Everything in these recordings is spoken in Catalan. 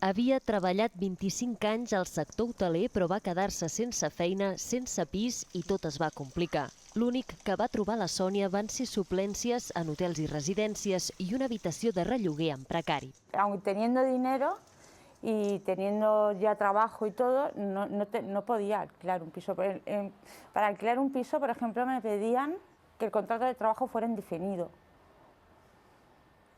Havia treballat 25 anys al sector hoteler, però va quedar-se sense feina, sense pis i tot es va complicar. L'únic que va trobar la Sònia van ser suplències en hotels i residències i una habitació de relloguer en precari. Aun teniendo dinero y teniendo ya trabajo y todo, no podía alquilar un piso. Para alquilar un piso, por ejemplo, me pedían que el contrato de trabajo fuera indefinido.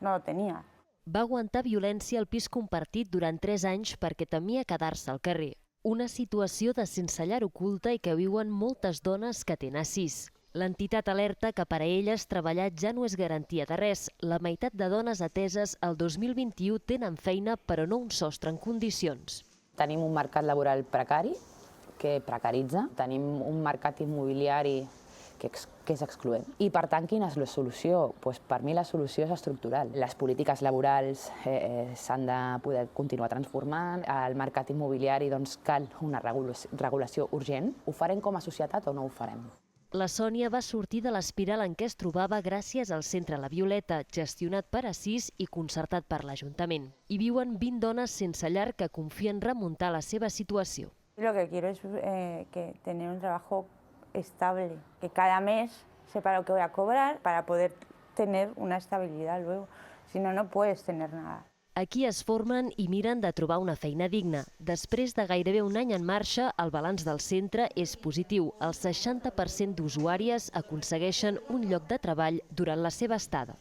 No lo tenía. Va aguantar violència al pis compartit durant 3 anys perquè temia quedar-se al carrer. Una situació de sense llar oculta i que viuen moltes dones que tenen sis. L'entitat alerta que per a elles treballar ja no és garantia de res. La meitat de dones ateses el 2021 tenen feina però no un sostre en condicions. Tenim un mercat laboral precari que precaritza, tenim un mercat immobiliari que és excloent. I, per tant, quina és la solució? Per mi la solució és estructural. Les polítiques laborals s'han de poder continuar transformant, el mercat immobiliari cal una regulació urgent. Ho farem com a societat o no ho farem? La Sònia va sortir de l'espiral en què es trobava gràcies al Centre La Violeta, gestionat per Assís i concertat per l'Ajuntament. Hi viuen 20 dones sense llar que confien remuntar la seva situació. Lo que quiero es tener un trabajo estable, que cada mes sepa lo que voy a cobrar para poder tener una estabilidad luego. Si no, no puedes tener nada. Aquí es formen i miren de trobar una feina digna. Després de gairebé un any en marxa, el balanç del centre és positiu. El 60% d'usuàries aconsegueixen un lloc de treball durant la seva estada.